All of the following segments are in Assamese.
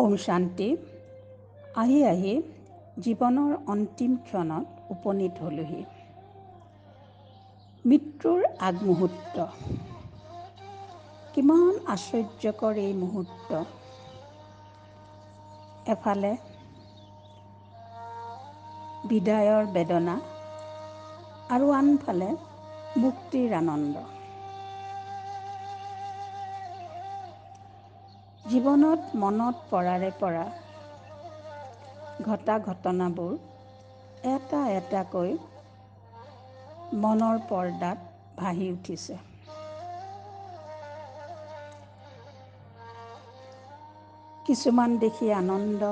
ওম শান্তি। আহি জীৱনৰ অন্তিম ক্ষণত উপনীত হ'লোহি। মৃত্যুৰ আগমুহূৰ্ত, কিমান আশ্চৰ্যকৰ এই মুহূৰ্ত। এফালে বিদায়ৰ বেদনা আৰু আনফালে মুক্তিৰ আনন্দ। জীৱনত মনত পৰাৰে পৰা ঘটা ঘটনাবোৰ এটা এটাকৈ মনৰ পৰ্দাত ভাহি উঠিছে। কিছুমান দেখি আনন্দ,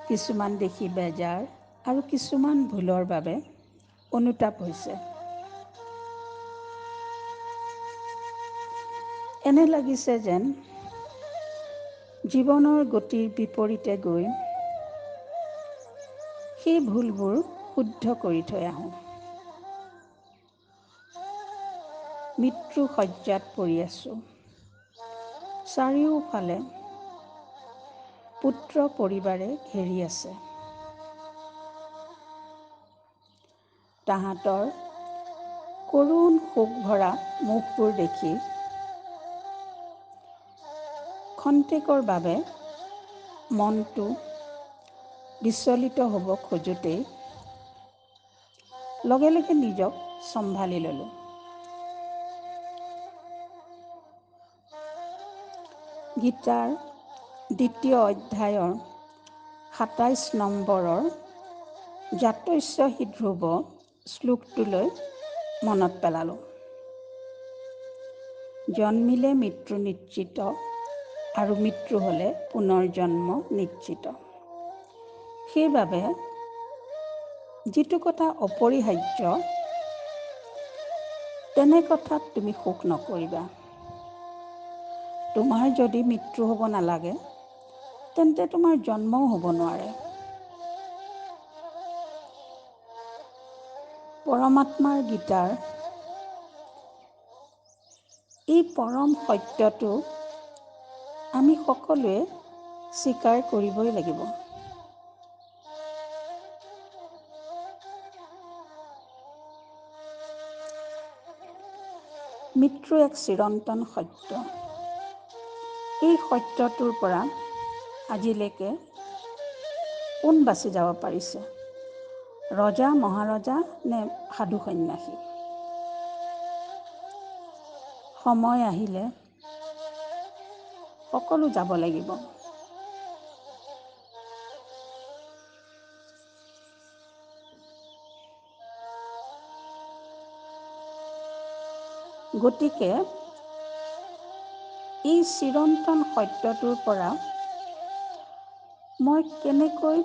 কিছুমান দেখি বেজাৰ আৰু কিছুমান ভুলৰ বাবে অনুতাপ হৈছে। এনে লাগিছে যেন জীৱনৰ গতিৰ বিপৰীতে গৈ সেই ভুলবোৰ শুদ্ধ কৰি থৈ আহোঁ। মৃত্যু শয্যাত পৰি আছোঁ। চাৰিওফালে পুত্ৰ পৰিবাৰে ঘেৰি আছে। তাহাঁতৰ কৰুণ শোক ভৰা মুখবোৰ দেখি ক্ষন্তেকৰ বাবে মনটো বিচলিত হ'ব খোজোতেই লগে লগে নিজক চম্ভালি ল'লোঁ। গীতাৰ ২য় অধ্যায়ৰ ২৭ নম্বৰৰ জাতস্য হি ধ্ৰুৱ শ্লোকটোলৈ মনত পেলালোঁ। জন্মিলে মৃত্যু নিশ্চিত আৰু মৃত্যু হ'লে পুনৰ্জন্ম নিশ্চিত। সেইবাবে যিটো কথা অপৰিহাৰ্য তেনে কথাত তুমি শোক নকৰিবা। তোমাৰ যদি মৃত্যু হ'ব নালাগে তেন্তে তোমাৰ জন্মও হ'ব নোৱাৰে। পৰমাত্মাৰ গীতাৰ এই পৰম সত্যটো আমি সকলোৱে স্বীকাৰ কৰিবই লাগিব। মৃত্যু এক চিৰন্তন সত্য। এই সত্যটোৰ পৰা আজিলৈকে কোন বাচি যাব পাৰিছে? ৰজা মহাৰজা নে সাধু সন্যাসী? সময় আহিলে সকলো যাব লাগিব। গতিকে এই চিৰন্তন সত্যটোৰ পৰা মই কেনেকৈ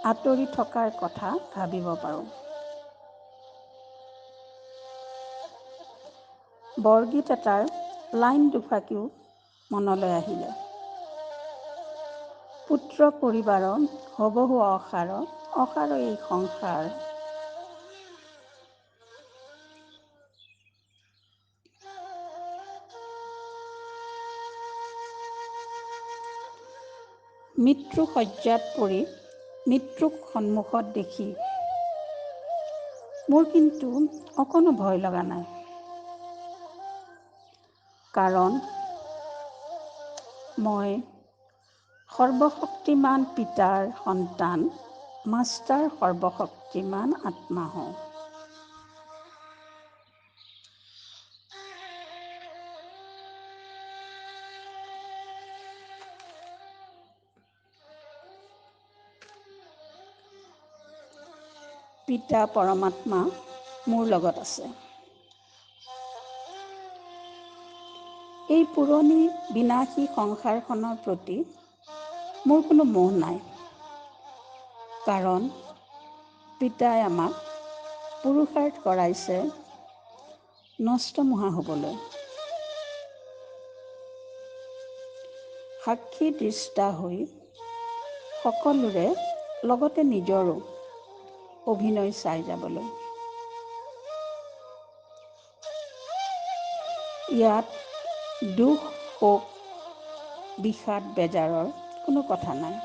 আঁতৰি থকাৰ কথা ভাবিব পাৰোঁ। বৰগীত এটাৰ লাইন দুফাকিও মনলৈ আহিলে। পুত্ৰ পৰিবাৰৰ হবহু অসাৰ এই সংসাৰ। মৃত্যু শয্যাত পৰি মৃত্যুক সন্মুখত দেখি মোৰ কিন্তু অকণো ভয় লগা নাই। কাৰণ মই সৰ্বশক্তিমান পিতাৰ সন্তান, মাষ্টাৰ সৰ্বশক্তিমান আত্মা হওঁ। পিতা পৰমাত্মা মোৰ লগত আছে। এই পুৰণি বিনাশী সংসাৰখনৰ প্ৰতি মোৰ কোনো মোহ নাই। কাৰণ পিতাই আমাক পুৰুষাৰ্থ কৰাইছে নষ্ট নোহোৱা হ'বলৈ। সাক্ষী দৃষ্টা হৈ সকলোৰে লগতে নিজৰো অভিনয় চাই যাবলৈ। ইয়াত দুখ, শোক, বিষাদ, বেজাৰৰ কোনো কথা নাই।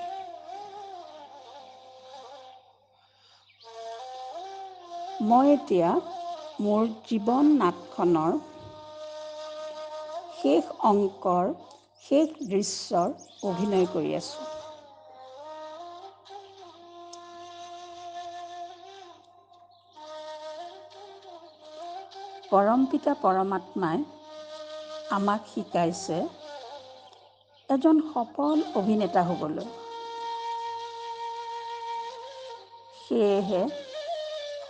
মই এতিয়া মোৰ জীৱন নাটখনৰ শেষ অংকৰ শেষ দৃশ্যৰ অভিনয় কৰি আছোঁ। পৰমপিতা পৰমাত্মাই আমাক শিকাইছে এজন সফল অভিনেতা হ'বলৈ। সেয়েহে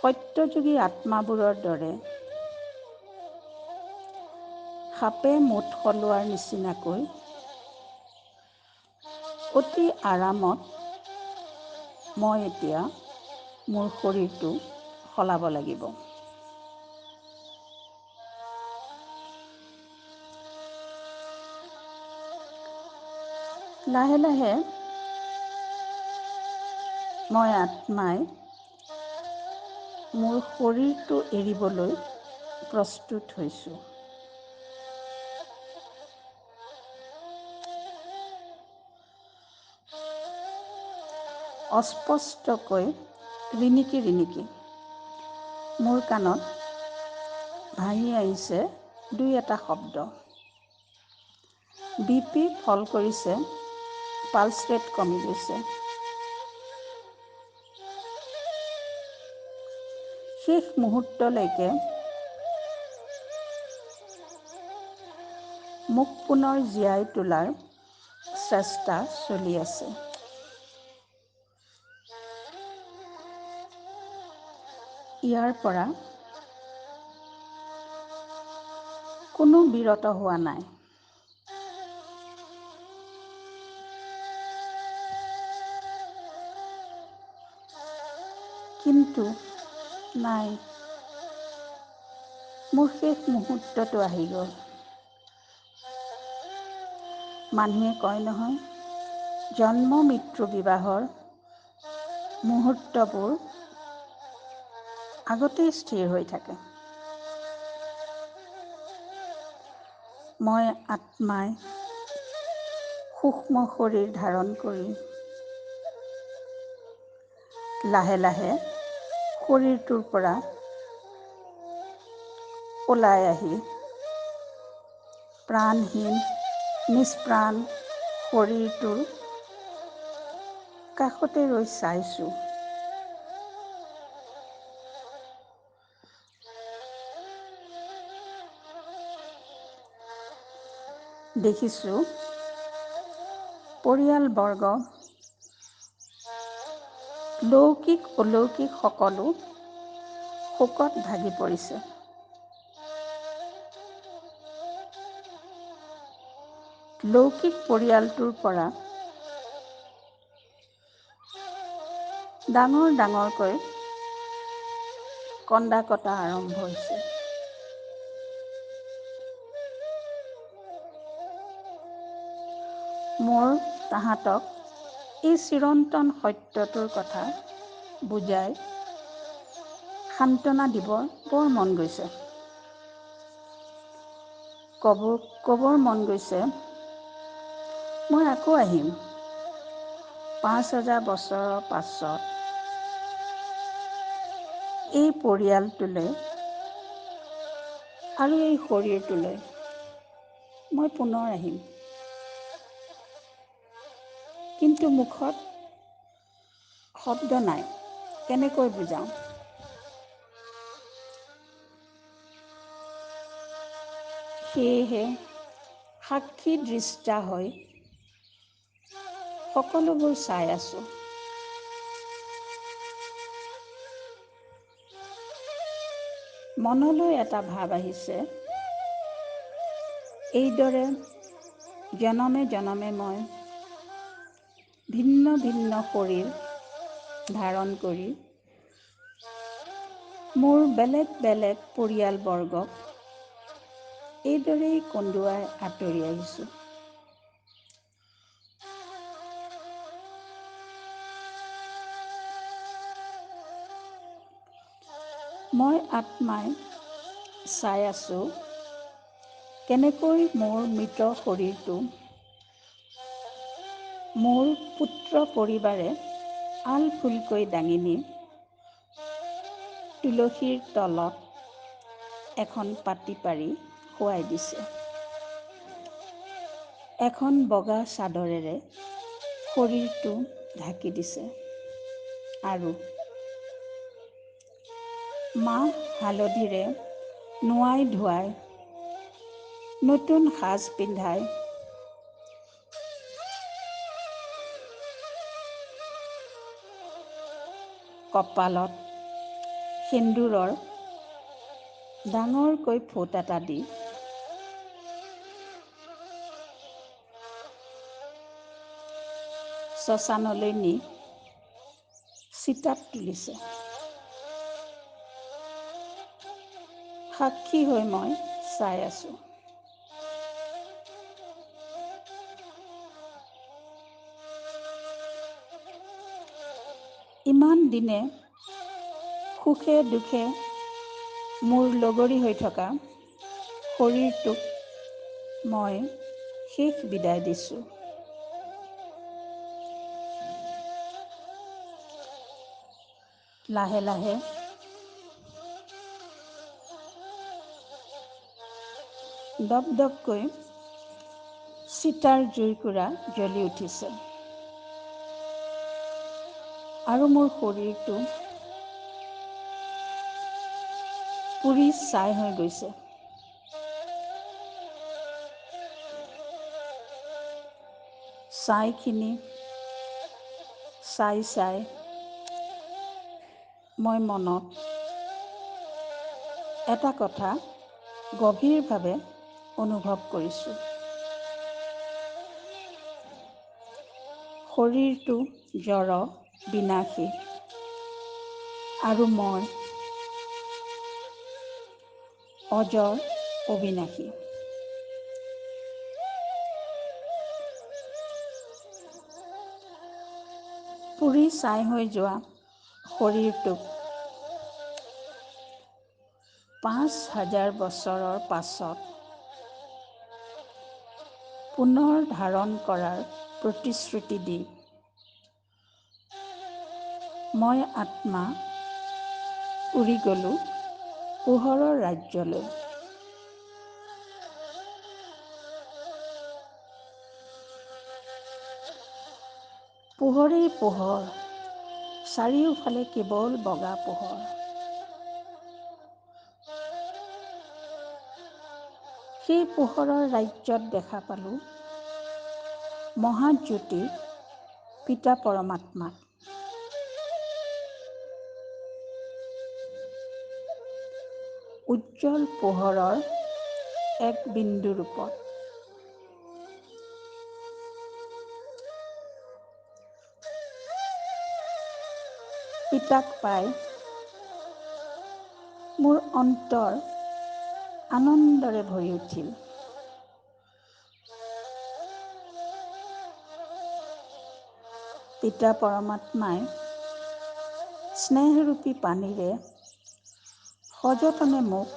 সত্যযুগী আত্মাবোৰৰ দৰে সাপে মুঠ সলোৱাৰ নিচিনাকৈ অতি আৰামত মই এতিয়া মোৰ শৰীৰটো সলাব লাগিব। লাহে লাহে মই আত্মাই মোৰ শৰীৰটো এৰিবলৈ প্ৰস্তুত হৈছোঁ। অস্পষ্টকৈ ৰিণিকি ৰিণিকি মোৰ কাণত ভাহি আহিছে দুই এটা শব্দ। BP ফল কৰিছে, পালছ ৰেট কমি গৈছে। শেষ মুহূৰ্তলৈকে মোক পুনৰ জীয়াই তোলাৰ চেষ্টা চলি আছে। ইয়াৰ পৰা কোনো বিৰত হোৱা নাই। কিন্তু নাই, মোৰ শেষ মুহূৰ্তটো আহি গ'ল। মানুহে কয় নহয়, জন্ম মৃত্যু বিবাহৰ মুহূৰ্তবোৰ আগতেই স্থিৰ হৈ থাকে। মই আত্মাই সূক্ষ্ম শৰীৰ ধাৰণ কৰি লাহে লাহে শৰীৰটোৰ পৰা ওলাই আহি প্ৰাণহীন নিষ্প্ৰাণ শৰীৰটোৰ কাষতে ৰৈ চাইছোঁ। দেখিছোঁ পৰিয়ালবৰ্গ, লৌকিক অলৌকিক সকলো শোকত ভাগি পৰিছে। লৌকিক পৰিয়ালটোৰ পৰা ডাঙৰ ডাঙৰকৈ কন্দা কটা আৰম্ভ হৈছে। মোৰ তাহাঁতক এই চিৰন্তন সত্যটোৰ কথা বুজাই সান্তনা দিব বৰ মন গৈছে। ক'বৰ মন গৈছে, মই আকৌ আহিম ৫,০০০ বছৰৰ পাছত এই পৰিয়ালটোলৈ আৰু এই শৰীৰটোলৈ মই পুনৰ আহিম। কিন্তু মুখত শব্দ নাই, কেনেকৈ বুজাওঁ? সেয়েহে সাক্ষী দৃষ্টা হৈ সকলোবোৰ চাই আছোঁ। মনলৈ এটা ভাৱ আহিছে, এইদৰে জনমে জনমে মই ভিন্ন ভিন্ন শৰীৰ ধাৰণ কৰি মোৰ বেলেগ বেলেগ পৰিয়ালবৰ্গক এইদৰেই কন্দুৱাই আঁতৰি আহিছোঁ। মই আত্মাই চাই আছোঁ কেনেকৈ মোৰ মৃত শৰীৰটো মোৰ পুত্ৰ পৰিবাৰে আল ফুলকৈ দাঙি নি তুলসীৰ তলত এখন পাটি পাৰি শুৱাই দিছে। এখন বগা চাদৰেৰে শৰীৰটো ঢাকি দিছে আৰু মাহ হালধিৰে নোৱাই ধুৱাই নতুন সাজ পিন্ধাই কপালত সেন্দূৰৰ ডাঙৰকৈ ফোঁট এটা দি শ্মশানলৈ নি চিতাত তুলিছে। সাক্ষী হৈ মই চাই আছোঁ। ইমান দিনে সুখে দুখে মোৰ লগৰী হৈ থকা শৰীৰটোক মই শেষ বিদায় দিছোঁ। লাহে লাহে দপদপকৈ চিতাৰ জুইকুৰা জ্বলি উঠিছে আৰু মোৰ শৰীৰটো পুৰি ছাই হৈ গৈছে। ছাইখিনি চাই চাই মই মনত এটা কথা গভীৰভাৱে অনুভৱ কৰিছোঁ। শৰীৰটো জড় বিনাশী আৰু মই অজৰ অবিনাশী। পুৰি ছাই হৈ যোৱা শৰীৰটোক ৫,০০০ বছৰৰ পাছত পুনৰ ধাৰণ কৰাৰ প্ৰতিশ্ৰুতি দি মই আত্মা উৰি গ'লোঁ পোহৰৰ ৰাজ্যলৈ। পোহৰেই পোহৰ, চাৰিওফালে কেৱল বগা পোহৰ। সেই পোহৰৰ ৰাজ্যত দেখা পালোঁ মহাজ্যোতি পিতা পৰমাত্মাক। উজ্জ্বল পোহৰৰ এক বিন্দু ৰূপত। পিতাক পাই মোৰ অন্তৰ আনন্দৰে ভৰি উঠিল। পিতা পৰমাত্মাই স্নেহৰূপী পানীৰে সযতনে মোক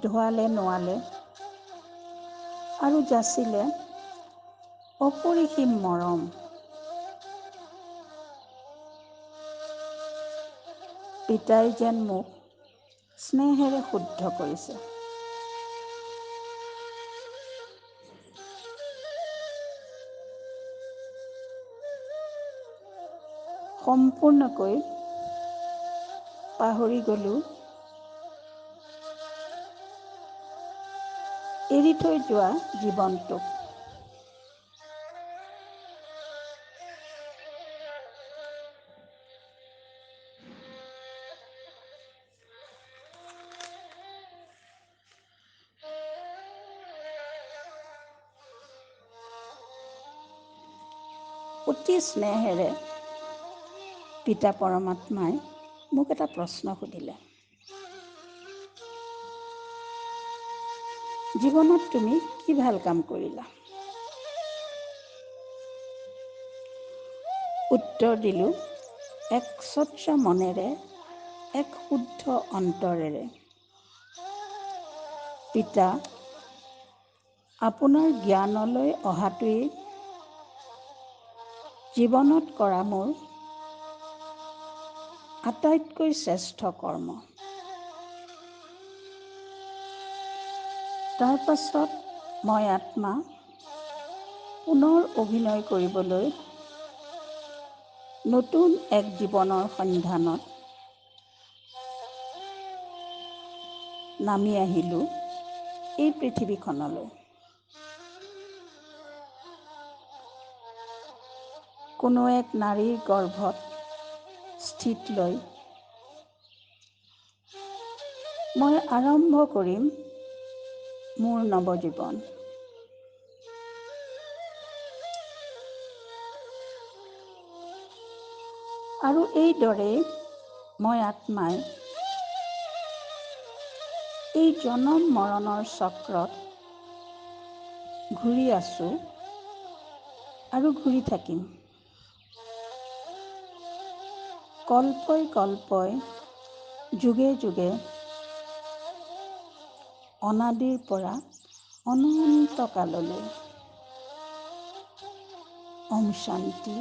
ধোৱালে নোৱালে আৰু যাচিলে অপৰিসীম মৰম। পিতাই যেন মোক স্নেহেৰে শুদ্ধ কৰিছে। সম্পূৰ্ণকৈ পাহৰি গ'লোঁ এৰি থৈ যোৱা জীৱনটোক। অতি স্নেহেৰে পিতা পৰমাত্মাই মোক এটা প্ৰশ্ন সুধিলে। জীৱনত তুমি কি ভাল কাম কৰিলা? উত্তৰ দিলোঁ এক স্বচ্ছ মনেৰে, এক শুদ্ধ অন্তৰেৰে। পিতা, আপোনাৰ জ্ঞানলৈ অহাটোৱেই জীৱনত কৰা মোৰ আটাইতকৈ শ্ৰেষ্ঠ কৰ্ম। তাৰ পাছত মই আত্মা পুনৰ অভিনয় কৰিবলৈ নতুন এক জীৱনৰ সন্ধানত নামি আহিলোঁ এই পৃথিৱীখনলৈ। কোনো এক নাৰীৰ গৰ্ভত স্থিত লৈ মই আৰম্ভ কৰিম মোৰ নৱজীৱন। আৰু এইদৰেই মই আত্মাই এই জনম মৰণৰ চক্ৰত ঘূৰি আছোঁ আৰু ঘূৰি থাকিম। কল্পই কল্পই, যুগে যুগে, অনাদিৰ পৰা অনন্ত কাললৈ। ওম শান্তি।